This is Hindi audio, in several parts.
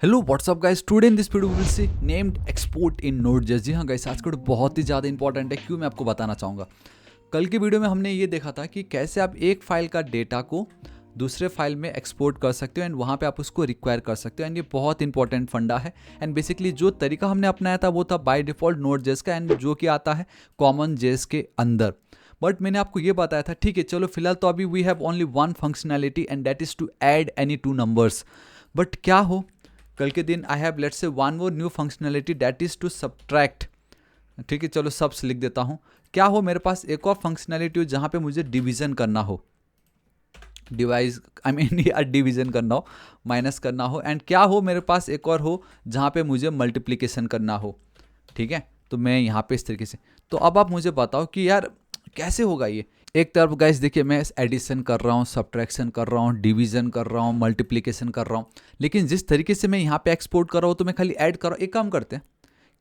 Hello whatsapp guys, today in this video we will see named export in node js. जी हाँ गाइस, आज का वीडियो बहुत ही ज़्यादा इंपॉर्टेंट है। क्यों, मैं आपको बताना चाहूँगा। कल की वीडियो में हमने ये देखा था कि कैसे आप एक फाइल का डेटा को दूसरे फाइल में एक्सपोर्ट कर सकते हो एंड वहाँ पे आप उसको रिक्वायर कर सकते हो। एंड ये बहुत इंपॉर्टेंट फंडा है। एंड बेसिकली जो तरीका हमने अपनाया था वो था बाय डिफ़ॉल्ट नोड.js का, एंड जो कि आता है कॉमन जेस के अंदर। बट मैंने आपको ये बताया था, ठीक है चलो फिलहाल तो अभी we have only one functionality and that is to add any two numbers. But क्या हो, कल के दिन I have let's say one more new functionality that is to subtract. ठीक है चलो सबस लिख देता हूँ। क्या हो, मेरे पास एक और फंक्शनैलिटी हो जहाँ पे मुझे डिवीजन करना हो, डिवाइस आई मीन या डिवीजन करना हो, माइनस करना हो। एंड क्या हो, मेरे पास एक और हो जहाँ पे मुझे मल्टीप्लिकेशन करना हो। ठीक है, तो मैं यहाँ पे इस तरीके से। तो अब आप मुझे बताओ कि यार कैसे होगा ये। एक तरफ गाइस देखिए, मैं एडिशन कर रहा हूँ, सब्ट्रैक्शन कर रहा हूँ, डिवीजन कर रहा हूँ, मल्टीप्लिकेशन कर रहा हूँ, लेकिन जिस तरीके से मैं यहाँ पे एक्सपोर्ट कर रहा हूँ तो मैं खाली ऐड कर रहा हूँ। एक काम करते हैं,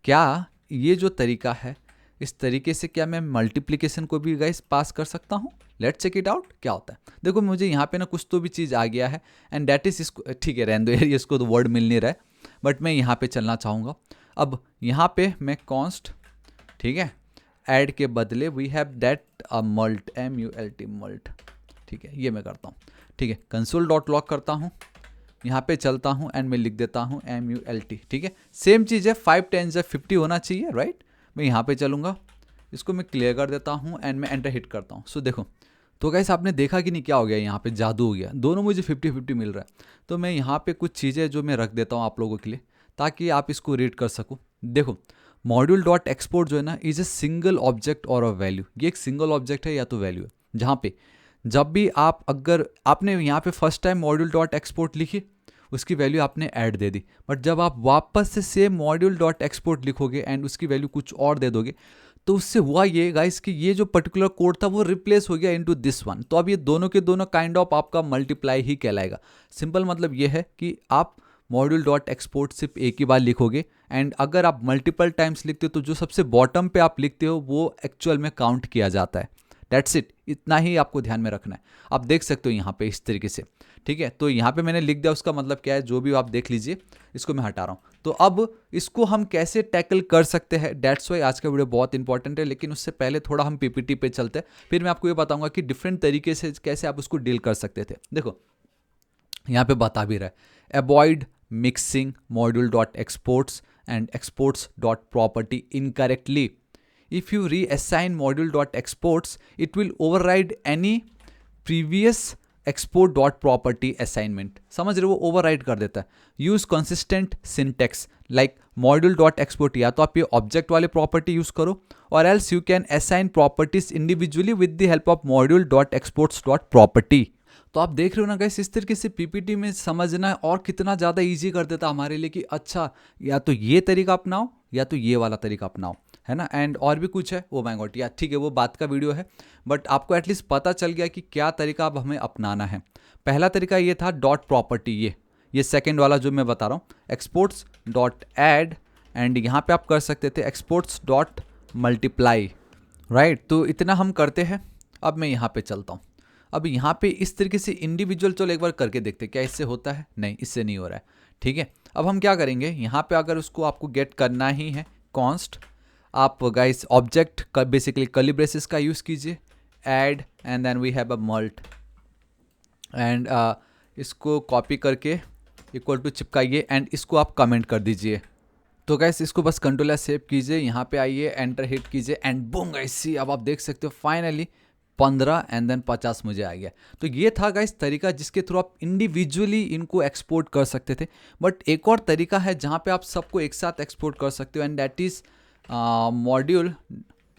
क्या ये जो तरीका है इस तरीके से क्या मैं मल्टीप्लिकेशन को भी गाइस पास कर सकता हूँ। लेट्स चेक इट आउट क्या होता है। देखो मुझे यहाँ पे ना कुछ तो भी चीज़ आ गया है एंड दैट इज इसको, ठीक है रहने दो यार, इसको तो वर्ड मिल नहीं रहा है, बट मैं यहाँ पे चलना चाहूँगा। अब यहाँ पे मैं कॉन्स्ट, ठीक है, ऐड के बदले we have that mult, MULT mult. ठीक है, ये मैं करता हूँ। ठीक है, कंसोल डॉट लॉग करता हूँ, यहाँ पे चलता हूँ एंड मैं लिख देता हूँ MULT। ठीक है, सेम चीज़ है, 5 10 50 होना चाहिए राइट। मैं यहाँ पे चलूँगा, इसको मैं क्लियर कर देता हूँ एंड मैं एंटर हिट करता हूँ। सो देखो, तो गाइस आपने देखा कि नहीं क्या हो गया, यहाँ पे जादू हो गया, दोनों मुझे 50-50 मिल रहा है। तो मैं यहाँ पे कुछ चीज़ें जो मैं रख देता हूँ आप लोगों के लिए ताकि आप इसको रीड कर सको। देखो, मॉड्यूल डॉट एक्सपोर्ट जो है ना इज ए सिंगल ऑब्जेक्ट और अ वैल्यू। ये एक सिंगल ऑब्जेक्ट है या तो वैल्यू है, जहाँ पे जब भी आप, अगर आपने यहाँ पे first time module dot export लिखी, उसकी वैल्यू आपने ऐड दे दी, बट जब आप वापस से सेम मॉड्यूल डॉट एक्सपोर्ट लिखोगे एंड उसकी वैल्यू कुछ और दे दोगे, तो उससे हुआ ये गाइस कि ये जो पर्टिकुलर कोड था वो रिप्लेस हो गया इनटू दिस वन। तो अब ये दोनों के दोनों काइंड ऑफ आपका मल्टीप्लाई ही कहलाएगा। सिंपल मतलब ये है कि आप मॉड्यूल डॉट एक्सपोर्ट सिर्फ एक ही बार लिखोगे एंड अगर आप मल्टीपल टाइम्स लिखते हो तो जो सबसे बॉटम पे आप लिखते हो वो एक्चुअल में काउंट किया जाता है। दैट्स इट, इतना ही आपको ध्यान में रखना है। आप देख सकते हो यहाँ पे इस तरीके से। ठीक है, तो यहाँ पे मैंने लिख दिया, उसका मतलब क्या है जो भी आप देख लीजिए, इसको मैं हटा रहा हूँ। तो अब इसको हम कैसे टैकल कर सकते हैं, डेट्स वाई आज का वीडियो बहुत इंपॉर्टेंट है। लेकिन उससे पहले थोड़ा हम PPT पे चलते हैं, फिर मैं आपको ये बताऊंगा कि डिफरेंट तरीके से कैसे आप उसको डील कर सकते थे। देखो यहाँ पे बता भी रहा है, avoid mixing module dot exports and exports dot property incorrectly. If you reassign module dot exports it will override any previous export dot property assignment. समझ रहे हो, वो ओवरराइड कर देता है। Use consistent syntax like module dot export, या तो आप ये ऑब्जेक्ट वाले प्रॉपर्टी यूज करो और else you can assign properties individually with the help of module dot exports dot property. तो आप देख रहे हो ना गाइस, इस तरीके से PPT में समझना और कितना ज़्यादा इजी कर देता हमारे लिए कि अच्छा या तो ये तरीका अपनाओ या तो ये वाला तरीका अपनाओ, है ना। एंड और भी कुछ है, ओ माय गॉड यार, ठीक है वो बात का वीडियो है, बट आपको एटलीस्ट पता चल गया कि क्या तरीका अब हमें अपनाना है। पहला तरीका ये था डॉट प्रॉपर्टी, ये सेकेंड वाला जो मैं बता रहा हूँ, एक्सपोर्ट्स डॉट ऐड, एंड यहाँ पे आप कर सकते थे एक्सपोर्ट्स डॉट मल्टीप्लाई, राइट। तो इतना हम करते हैं। अब मैं यहाँ पे चलता हूँ। अब यहाँ पे इस तरीके से इंडिविजुअल, चलो एक बार करके देखते हैं क्या इससे होता है। नहीं, इससे नहीं हो रहा है। ठीक है, अब हम क्या करेंगे, यहाँ पे अगर उसको आपको गेट करना ही है, कॉन्स्ट आप गाइस ऑब्जेक्ट का बेसिकली कर्ली ब्रेसेस का यूज़ कीजिए, add and then we have a mult, and इसको कॉपी करके इक्वल टू चिपकाइए एंड इसको आप कमेंट कर दीजिए। तो गाइस इसको बस कंट्रोल सेव कीजिए, यहाँ पे आइए, एंटर हिट कीजिए एंड बूम गाइस सी, अब आप देख सकते हो फाइनली 15 एंड देन 50 मुझे आ गया। तो ये था गाइस तरीका जिसके थ्रू आप इंडिविजुअली इनको एक्सपोर्ट कर सकते थे। बट एक और तरीका है जहाँ पे आप सबको एक साथ एक्सपोर्ट कर सकते हो एंड दैट इज़ मॉड्यूल,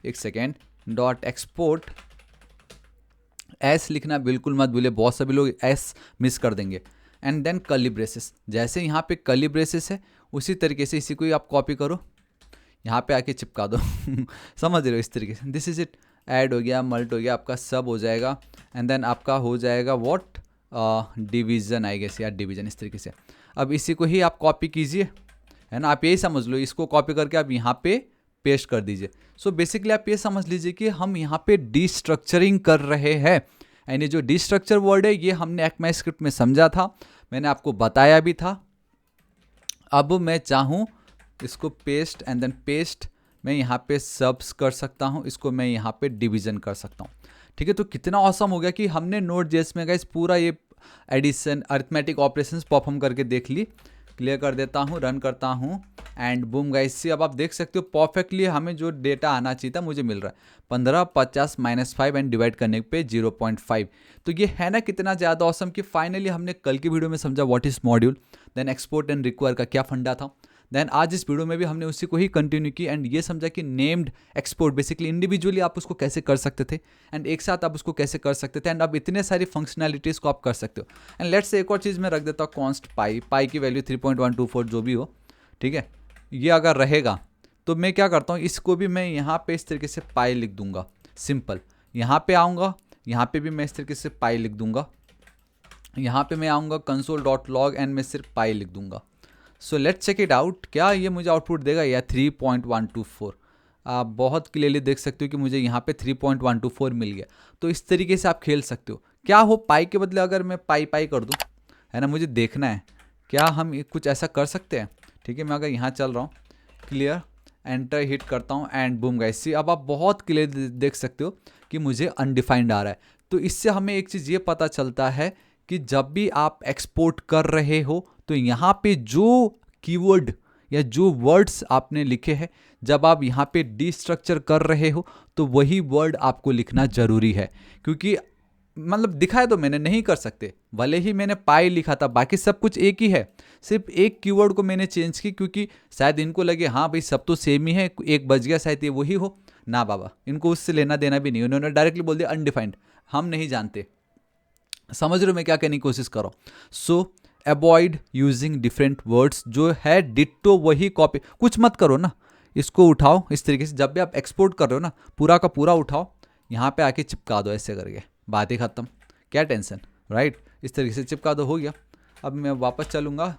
एक सेकेंड, डॉट एक्सपोर्ट, एस लिखना बिल्कुल मत भूलिए, बहुत सभी लोग एस मिस कर देंगे, एंड देन कर्ली ब्रेसेस। जैसे यहाँ पे कर्ली ब्रेसेस है उसी तरीके से इसी को ही आप कॉपी करो, यहाँ पे आके चिपका दो समझ रहे हो, इस तरीके से। दिस इज इट, ऐड हो गया, मल्ट हो गया, आपका सब हो जाएगा एंड देन आपका हो जाएगा व्हाट, डिवीज़न आई गेस, या डिवीज़न, इस तरीके से। अब इसी को ही आप कॉपी कीजिए, है ना, आप यही समझ लो, इसको कॉपी करके आप यहाँ पे पेस्ट कर दीजिए। सो बेसिकली आप ये समझ लीजिए कि हम यहाँ पे डिस्ट्रक्चरिंग कर रहे हैं। एंड ये जो डिस्ट्रक्चर वर्ड है ये हमने ECMAScript में समझा था, मैंने आपको बताया भी था। अब मैं चाहूँ इसको पेस्ट एंड देन पेस्ट, मैं यहाँ पे सब्स कर सकता हूँ, इसको मैं यहाँ पे डिवीजन कर सकता हूँ। ठीक है, तो कितना ऑसम हो गया कि हमने Node.js में गाइस पूरा ये एडिशन अरिथमेटिक ऑपरेशंस परफॉर्म करके देख ली। क्लियर कर देता हूँ, रन करता हूँ एंड बूम गाइस सी, अब आप देख सकते हो परफेक्टली हमें जो डेटा आना चाहिए था मुझे मिल रहा है 15, 50 -5 एंड डिवाइड करने पे 0.5। तो ये है ना कितना ज़्यादा ऑसम कि फाइनली हमने कल की वीडियो में समझा what is module, then export and require का क्या फंडा था, देन आज इस वीडियो में भी हमने उसी को ही कंटिन्यू की एंड ये समझा कि नेम्ड एक्सपोर्ट बेसिकली इंडिविजुअली आप उसको कैसे कर सकते थे एंड एक साथ आप उसको कैसे कर सकते थे एंड अब इतने सारी फंक्शनैलिटीज़ को आप कर सकते हो। एंड लेट्स से एक और चीज़ मैं रख देता हूँ, कॉन्स्ट पाई की वैल्यू 3.124 जो भी हो, ठीक है, ये अगर रहेगा तो मैं क्या करता हूँ, इसको भी मैं यहाँ पे इस तरीके से पाई लिख दूंगा, सिंपल। यहाँ पे आऊँगा, यहाँ पे भी मैं इस तरीके से पाई लिख दूंगा, यहाँ पे मैं आऊँगा console.log एंड मैं सिर्फ पाई लिख दूंगा। So let's check it out, क्या ये मुझे आउटपुट देगा या 3.124। आप बहुत क्लियरली देख सकते हो कि मुझे यहाँ पे 3.124 मिल गया। तो इस तरीके से आप खेल सकते हो। क्या हो पाई के बदले अगर मैं पाई कर दूँ, है ना, मुझे देखना है क्या हम कुछ ऐसा कर सकते हैं। ठीक है, मैं अगर यहाँ चल रहा हूँ, क्लियर, एंटर हिट करता हूँ एंड बूम गाइस सी, अब आप बहुत क्लियर देख सकते हो कि मुझे अनडिफाइंड आ रहा है। तो इससे हमें एक चीज़ ये पता चलता है कि जब भी आप एक्सपोर्ट कर रहे हो तो यहाँ पे जो कीवर्ड या जो वर्ड्स आपने लिखे हैं, जब आप यहाँ पे डिस्ट्रक्चर कर रहे हो तो वही वर्ड आपको लिखना जरूरी है। क्योंकि मतलब दिखाया तो मैंने नहीं कर सकते, भले ही मैंने पाई लिखा था, बाकी सब कुछ एक ही है, सिर्फ एक कीवर्ड को मैंने चेंज की क्योंकि शायद इनको लगे हाँ भाई सब तो सेम ही है, एक बच गया शायद ये वही हो ना। बाबा, इनको उससे लेना देना भी नहीं, उन्होंने डायरेक्टली बोल दिया अनडिफाइंड, हम नहीं जानते। समझ रहे हो मैं क्या कहने की कोशिश कर रहा हूँ। सो अवॉइड यूजिंग डिफरेंट वर्ड्स, जो है डिट्टो वही कॉपी, कुछ मत करो ना, इसको उठाओ इस तरीके से, जब भी आप एक्सपोर्ट कर रहे हो ना पूरा का पूरा उठाओ, यहाँ पे आके चिपका दो ऐसे करके, बात ही खत्म, क्या टेंशन, राइट। इस तरीके से चिपका दो, हो गया। अब मैं वापस चलूँगा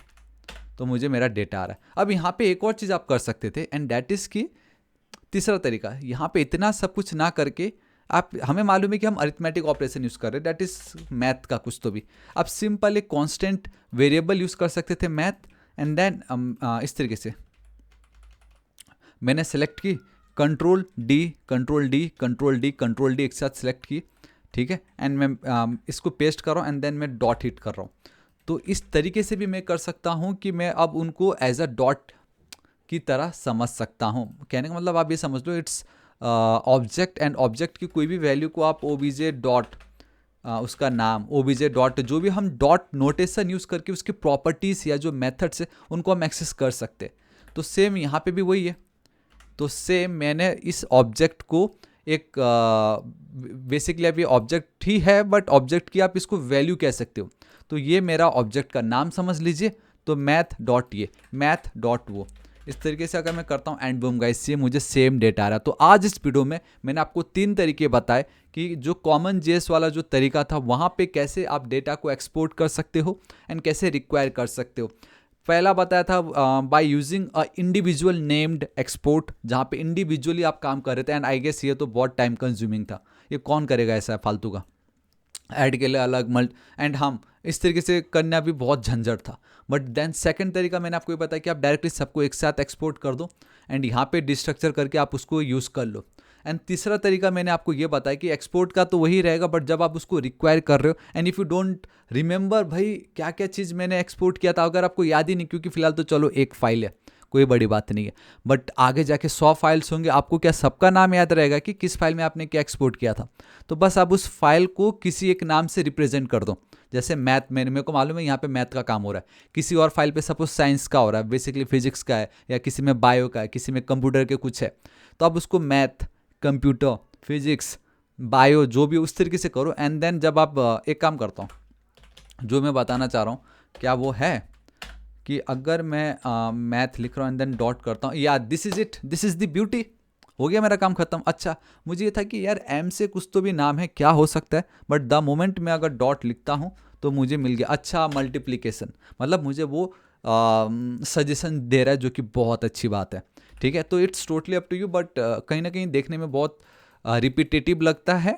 तो मुझे मेरा डेटा आ रहा है। अब यहाँ पे एक और चीज़ आप कर सकते थे एंड डैट इज़ की तीसरा तरीका, यहाँ पे इतना सब कुछ ना करके आप, हमें मालूम है कि हम अरिथमेटिक ऑपरेशन यूज़ कर रहे हैं, दैट इज़ मैथ का कुछ तो भी, आप सिंपल एक कांस्टेंट वेरिएबल यूज़ कर सकते थे मैथ एंड देन इस तरीके से मैंने सेलेक्ट की control D control D control D control D एक साथ सेलेक्ट की, ठीक है, एंड मैं इसको पेस्ट कर रहा हूँ एंड देन मैं डॉट हिट कर रहा हूँ। तो इस तरीके से भी मैं कर सकता हूँ कि मैं अब उनको एज अ डॉट की तरह समझ सकता हूँ। कहने का मतलब आप ये समझ लो, इट्स ऑब्जेक्ट एंड ऑब्जेक्ट की कोई भी वैल्यू को आप ओबीजे डॉट उसका नाम ओबीजे डॉट जो भी हम डॉट नोटेशन यूज़ करके उसकी प्रॉपर्टीज़ या जो मेथड्स है उनको हम एक्सेस कर सकते हैं। तो सेम यहाँ पे भी वही है। तो सेम मैंने इस ऑब्जेक्ट को एक बेसिकली अब ये ऑब्जेक्ट ही है, बट ऑब्जेक्ट की आप इसको वैल्यू कह सकते हो। तो ये मेरा ऑब्जेक्ट का नाम समझ लीजिए, तो मैथ डॉट ये मैथ डॉट वो, इस तरीके से अगर मैं करता हूँ एंड बूम गाइस ये मुझे सेम डेटा आ रहा है। तो आज इस वीडियो में मैंने आपको 3 तरीके बताए कि जो कॉमन जेएस वाला जो तरीका था वहाँ पे कैसे आप डेटा को एक्सपोर्ट कर सकते हो एंड कैसे रिक्वायर कर सकते हो। पहला बताया था by using a individual named export, जहाँ पे इंडिविजुअली आप काम कर रहे थे एंड आई गेस ये तो बहुत टाइम कंज्यूमिंग था, ये कौन करेगा ऐसा फालतू का, ऐड के लिए अलग मल्ट एंड हम इस तरीके से करना भी बहुत झंझट था। बट देन सेकंड तरीका मैंने आपको ये बताया कि आप डायरेक्टली सबको एक साथ एक्सपोर्ट कर दो एंड यहाँ पे डिस्ट्रक्चर करके आप उसको यूज़ कर लो। एंड तीसरा तरीका मैंने आपको ये बताया कि एक्सपोर्ट का तो वही रहेगा, बट जब आप उसको रिक्वायर कर रहे हो and if you don't remember भाई क्या क्या चीज़ मैंने एक्सपोर्ट किया था, अगर आपको याद ही नहीं, क्योंकि फिलहाल तो चलो एक फाइल है, कोई बड़ी बात नहीं है, बट आगे जाके 100 फाइल्स होंगे, आपको क्या सबका नाम याद रहेगा कि किस फाइल में आपने क्या एक्सपोर्ट किया था। तो बस आप उस फाइल को किसी एक नाम से रिप्रेजेंट कर दो। जैसे मैथ में मेरे को मालूम है यहाँ पे मैथ का काम हो रहा है, किसी और फाइल पे सपोज साइंस का हो रहा है, बेसिकली फिजिक्स का है, या किसी में बायो का है, किसी में कंप्यूटर के कुछ है, तो आप उसको मैथ, कंप्यूटर, फिजिक्स, बायो जो भी उस तरीके से करो। एंड देन जब आप एक काम करता हूँ, जो मैं बताना चाह रहा हूँ क्या वो है कि अगर मैं मैथ लिख रहा हूँ एंड देन डॉट करता हूँ, या this is it, this is the beauty, हो गया मेरा काम खत्म। अच्छा, मुझे ये था कि यार एम से कुछ तो भी नाम है, क्या हो सकता है, बट द मोमेंट मैं अगर डॉट लिखता हूँ तो मुझे मिल गया। अच्छा, मल्टीप्लिकेशन, मतलब मुझे वो सजेशन दे रहा है, जो कि बहुत अच्छी बात है। ठीक है, तो it's totally up to you, but कहीं ना कहीं देखने में बहुत रिपीटेटिव लगता है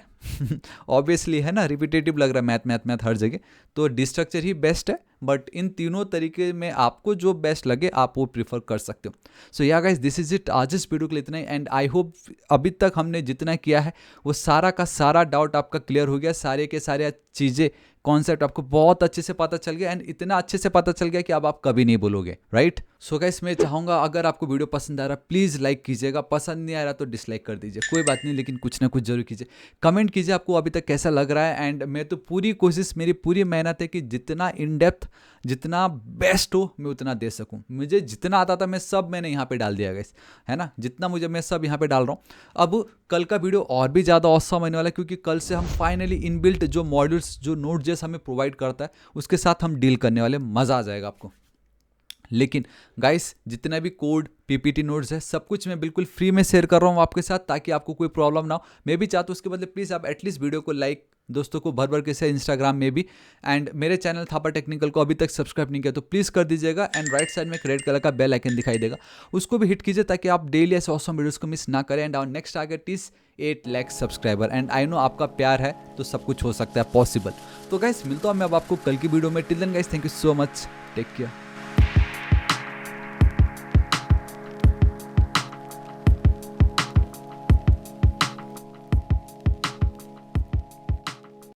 ऑब्वियसली है ना, रिपीटेटिव लग रहा है मैथ मैथ मैथ हर जगह, तो डिस्ट्रक्चर ही बेस्ट है। बट इन तीनों तरीके में आपको जो बेस्ट लगे आप वो प्रीफर कर सकते हो। सो या गाइस, दिस इज इट, आज इस वीडियो के लिए इतना ही। एंड आई होप अभी तक हमने जितना किया है वो सारा का सारा डाउट आपका क्लियर हो गया, सारे के सारे चीज़ें कॉन्सेप्ट आपको बहुत अच्छे से पता चल गया, एंड इतना अच्छे से पता चल गया कि अब आप कभी नहीं बोलोगे, राइट। सो गाइस, मैं चाहूँगा अगर आपको वीडियो पसंद आ रहा प्लीज़ लाइक कीजिएगा, पसंद नहीं आ रहा तो डिसलाइक कर दीजिए, कोई बात नहीं, लेकिन कुछ ना कुछ जरूर कीजिए। कमेंट कीजिए आपको अभी तक कैसा लग रहा है। एंड मैं तो पूरी कोशिश, मेरी पूरी मेहनत है कि जितना इन डेप्थ, जितना बेस्ट हो मैं उतना दे सकूं। मुझे जितना आता था मैं सब मैंने यहाँ पे डाल दिया गाइस, है ना, जितना मुझे मैं सब यहाँ पे डाल रहा हूँ। अब कल का वीडियो और भी ज़्यादा औसम होने वाला है, क्योंकि कल से हम फाइनली इनबिल्ट जो मॉड्यूल्स, जो नोट.js हमें प्रोवाइड करता है उसके साथ हम डील करने वाले, मज़ा आ जाएगा आपको। लेकिन गाइस, जितना भी कोड, पीपीटी नोट्स है, सब कुछ मैं बिल्कुल फ्री में शेयर कर रहा हूँ आपके साथ, ताकि आपको कोई प्रॉब्लम ना हो। मैं भी चाहता हूँ उसके बदले प्लीज़ आप एटलीस्ट वीडियो को लाइक, दोस्तों को भर भर के से इंस्टाग्राम में भी, एंड मेरे चैनल थापा टेक्निकल को अभी तक सब्सक्राइब नहीं किया तो प्लीज़ कर दीजिएगा। एंड राइट साइड में एक रेड कलर का बेल आइकन दिखाई देगा, उसको भी हिट कीजिए ताकि आप डेली ऐसे ऑसम वीडियोस को मिस ना करें। And our next target is 8 lakh subscriber, and I know आपका प्यार है तो सब कुछ हो सकता है पॉसिबल। तो गाइस, मिलता हूँ मैं अब आपको कल की वीडियो में। Till then guys, thank you so much, take care.